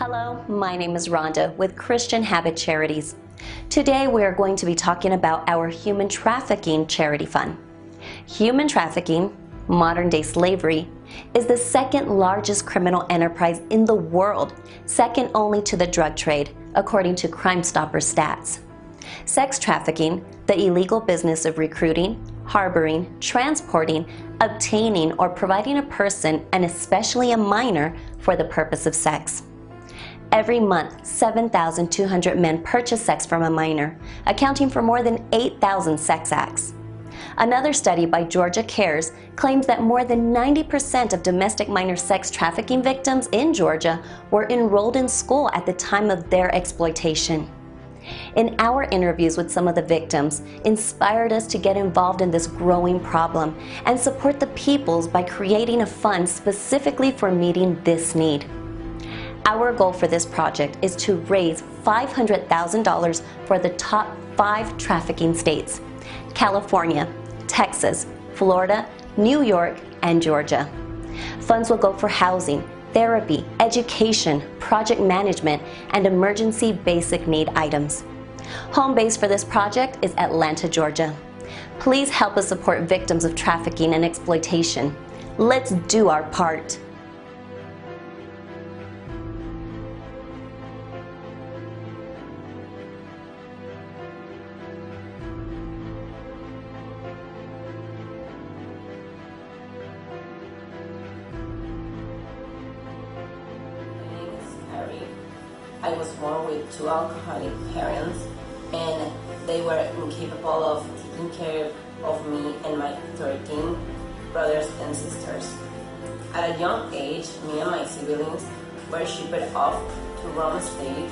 Hello, my name is Rhonda with Christian Habit Charities. Today we are going to be talking about our human trafficking charity fund. Human trafficking, modern-day slavery, is the second largest criminal enterprise in the world, second only to the drug trade, according to Crime Stoppers stats. Sex trafficking, the illegal business of recruiting, harboring, transporting, obtaining, or providing a person, and especially a minor, for the purpose of sex. Every month, 7,200 men purchase sex from a minor, accounting for more than 8,000 sex acts. Another study by Georgia Cares claims that more than 90% of domestic minor sex trafficking victims in Georgia were enrolled in school at the time of their exploitation. In our interviews with some of the victims, inspired us to get involved in this growing problem and support the peoples by creating a fund specifically for meeting this need. Our goal for this project is to raise $500,000 for the top 5 trafficking states: California, Texas, Florida, New York, and Georgia. Funds will go for housing, therapy, education, project management, and emergency basic need items. Home base for this project is Atlanta, Georgia. Please help us support victims of trafficking and exploitation. Let's do our part. I was born with 2 alcoholic parents, and they were incapable of taking care of me and my 13 brothers and sisters. At a young age, me and my siblings were shipped off to Rome State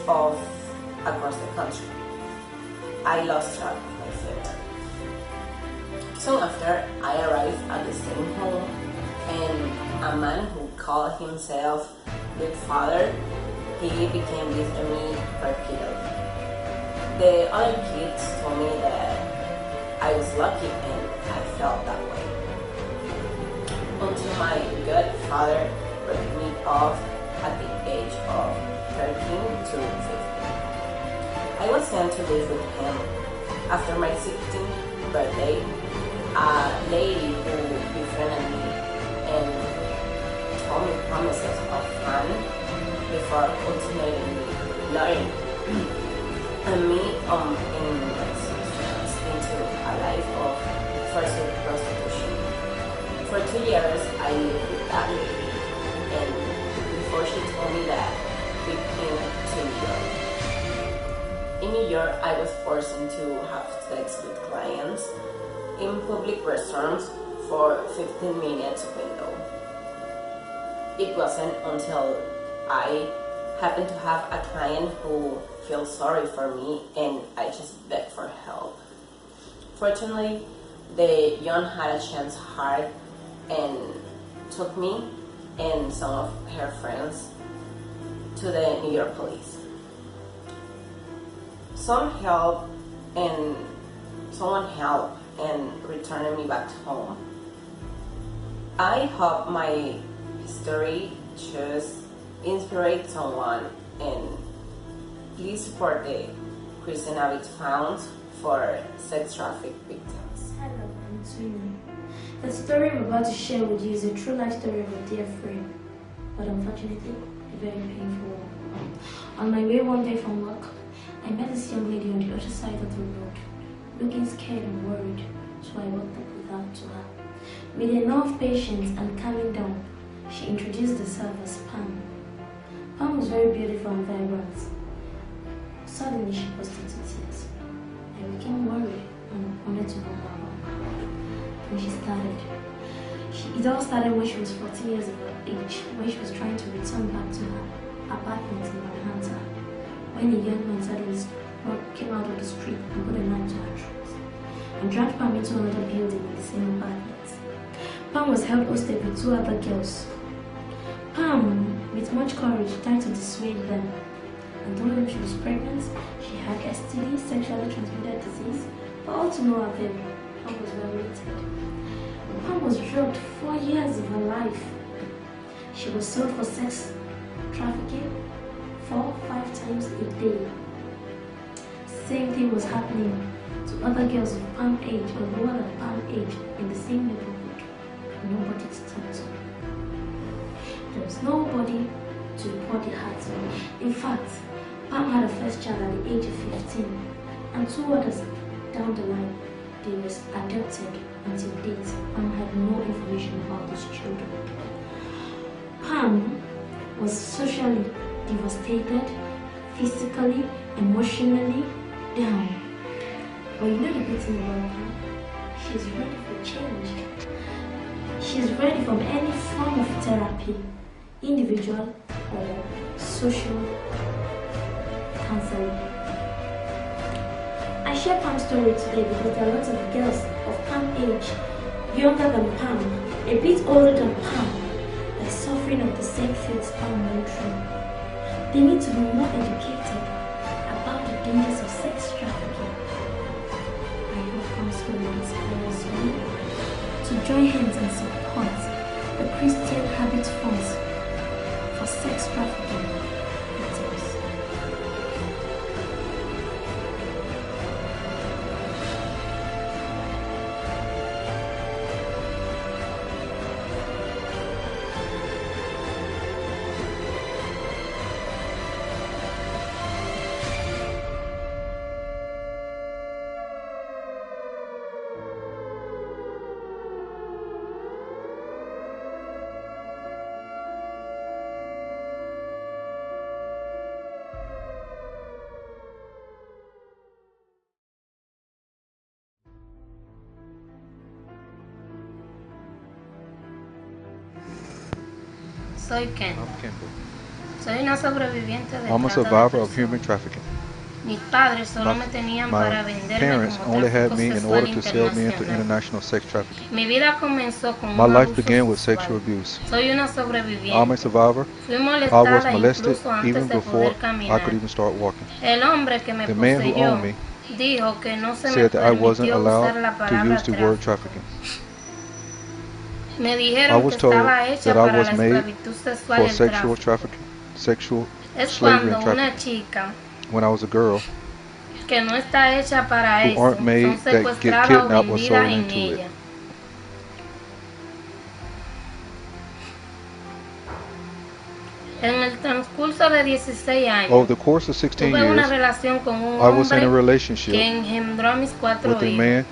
across the country. I lost track of my family. Soon after, I arrived at the same home, and a man who called himself the father, he became this enemy repeatedly. The other kids told me that I was lucky, and I felt that way. Until my good father broke me off at the age of 13 to 15. I was sent to live with him. After my 16th birthday, a lady who befriended me and told me promises of fun before ultimately luring me in into a life of forced prostitution. For 2 years, I lived with that lady, and before she told me that we came to New York. In New York, I was forced to have sex with clients in public restaurants for 15 minutes window. It wasn't until I happened to have a client who feels sorry for me, and I just begged for help. Fortunately, the young had a chance heart and took me and some of her friends to the New York police. Someone helped and returned me back home. I hope my history shows inspire someone, and please support the Christian Habit Fund for sex traffic victims. Hello, I'm Twinny. The story I'm about to share with you is a true life story of a dear friend, but unfortunately, a very painful one. On my way one day from work, I met this young lady on the other side of the road, looking scared and worried, so I walked up without to her. With enough patience and calming down, she introduced herself as Pam. Pam was very beautiful and vibrant. Suddenly she burst into tears. I became worried and wanted to know more about her. Then she started. It all started when she was 14 years of age, when she was trying to return back to her apartment in Manhattan, when a young man suddenly came out of the street and put a knife to her throat and dragged Pam into another building in the same apartment. Pam was held hostage with 2 other girls. Pam, with much courage, tried to dissuade them and told them she was pregnant, she had STD, sexually transmitted disease, but all to no avail. Pam was well rated. Pam was drugged 4 years of her life. She was sold for sex trafficking 4-5 times a day. Same thing was happening to other girls of palm age or lower than palm age in the same neighborhood. Nobody to talk to. There was nobody to report the heart on. In fact, Pam had a first child at the age of 15, and 2 others down the line, they were adopted until date. Pam had no information about these children. Pam was socially devastated, physically, emotionally down. But you know the good thing about Pam? She's ready for change. She's ready for any form of therapy, individual or social counseling. I share Pam's story today because there are lots of girls of Pam age, younger than Pam, a bit older than Pam, that are suffering of the same feats Pam went through. They need to be more educated about the dangers of sex trafficking. I hope Pam's story inspires you to join hands and support the Christian Habit Funds for sex trafficking victims. Soy Ken. I'm Kendall. Soy una sobreviviente de I'm a trata de survivor of personas. human trafficking. Mis padres solo me My, tenían my para venderme parents como only had tráfico me in sexual order to sell me into internacional. international sex trafficking. Mi vida comenzó con My un life abuso began with sexual. sexual abuse. Soy una I'm a sobreviviente. survivor. Fui I was molestada molested incluso antes even de before poder I caminar. could even start walking. El hombre que me The man who poseyó owned me dijo que no se me said that I wasn't permitió allowed usar la to palabra use the word tráfico. trafficking. Me I dijeron was que told estaba hecha that I para was la made esclavitud sexual y for el sexual tráfico. trafficking, sexual Es slavery cuando and una trafficking. chica When I was a girl que no está hecha para who eso, aren't son made that get secuestradas o kidnapped or vendidas sold en into it. ella. En el transcurso de 16 años, Over the course of 16 tuve una years, relación con un I was in a hombre relationship que engendró a mis 4 with a hijos. man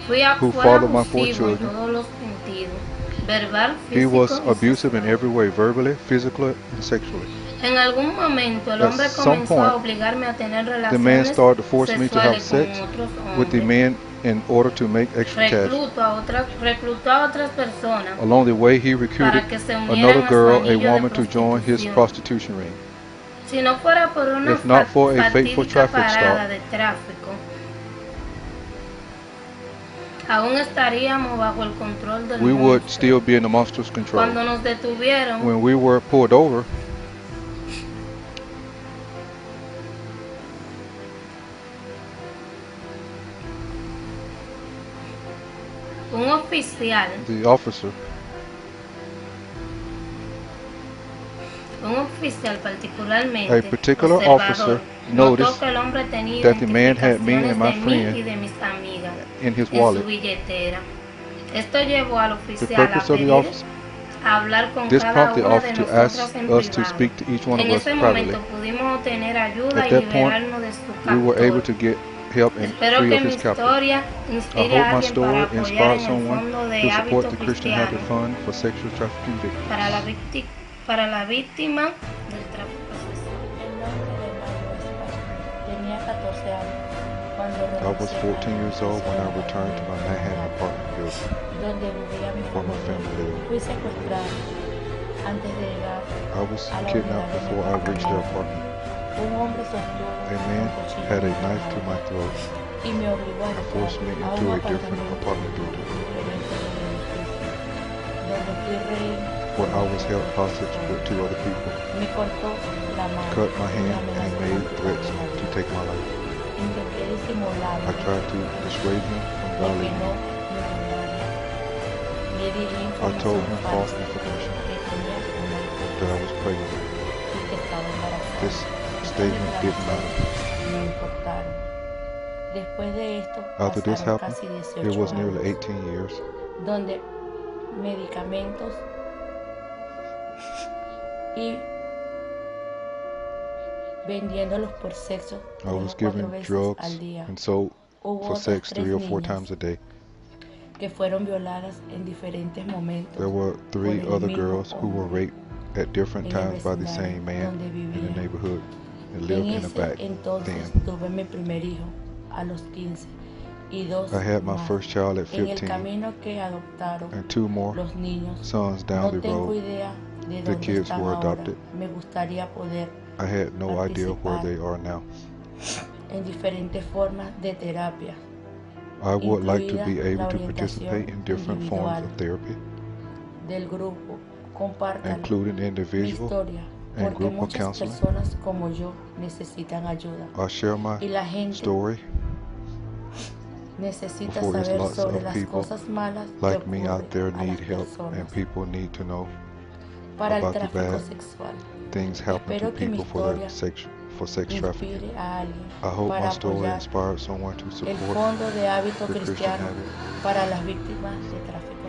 Fue who fathered my 4 abusivo en children. todos los sentidos, verbal, He físico was y abusive in sexual. every way, verbally, physically, and sexually. En algún momento el At hombre some comenzó point, a obligarme a tener the man relaciones started to force me to have sexuales con sex otros with the hombres. man in order to make extra cash. Reclutó a otras personas Along the way, he recruited para que se unieran another a su girl, a anillo de woman, to join his prostitución. prostitution ring. Si no fuera por una If not for a fateful fatídica traffic parada stop, de tráfico, aún estaríamos bajo el control del we would monstruo. still be in the monster's control. Cuando nos detuvieron, When we were pulled over, un oficial the officer particularmente A particular observador, officer notó noticed que el hombre tenía that the man had me and my identificaciones de mí friend y de mis amigas in his en su wallet. billetera. Esto llevó al The oficial a purpose of the pedir office, a hablar con this cada prompted the una de officer to nosotras ask en us to privado. speak to each one of En us ese privately. momento pudimos obtener ayuda At y that point, liberarnos de su we were able captor. to get help and Espero free que of mi his captor. historia I inspire hope a my alguien para story apoyar inspired en el someone fondo de to support hábito the Christian cristiano Habit Fund for sexual trafficking para la, victims. para la víctima del tráfico sexual. El nombre de Mario España. Tenía 14 años cuando I was renuncié 14 years old when I returned to my Manhattan apartment building donde vivía mi where my familia. family lived. Fui secuestrada antes de llegar I was a la kidnapped unidad de before I reached their apartment. Un hombre sostuvo A un man cuchillo had a en mi knife to mano my throat y me obligó a and entrar forced me a into un a different apartment building diferente del edificio, donde fui rehén. where I was held hostage with 2 other people, Me cortó la mano cut my y me hand, amenazó and con made quitarme threats la vida. to take my life. Intenté disimularlo I tried to dissuade him from porque violating no me. me engañara. Le di I told him false información falsa information que tenía una that I was pregnant. this Estas statement didn't matter. declaraciones me importaron. Después de esto After this pasaron happened, casi it 18 was nearly años, 18 years donde medicamentos y vendiéndolos por sexo I 3 was o 4 given veces drugs al día. and sold Hubo for otras sex 3 3 or 4 niñas times a day. que fueron violadas en diferentes momentos There were por 3 el other mismo girls who were hombre raped at different en el times by the vecindario same man donde in the vivía. neighborhood and En lived in a ese back entonces den. tuve mi primer hijo a los 15 y 2 I had my más. first child at En el 15 camino que adoptaron and 2 more los niños, sons down no the tengo road. idea de The dónde kids están were ahora. adopted. Me gustaría poder I had no idea where participar they are now. en diferentes formas de terapia, I would like to be incluida able la to orientación participate in different forms individual of therapy, del grupo. Compártalo including mi individual historia, and porque group muchas counseling. personas como yo necesitan ayuda I'll share my y la gente story necesita before it's saber lots sobre of las people cosas malas que like me out there ocurren a need las help personas and people need to know para el about the tráfico bad sexual. things happen to Espero que mi people for historia sex trafficking. inspire a alguien I hope para my story apoyar inspired someone to el support Fondo de Hábito the Christian Cristiano habit para las víctimas de tráfico.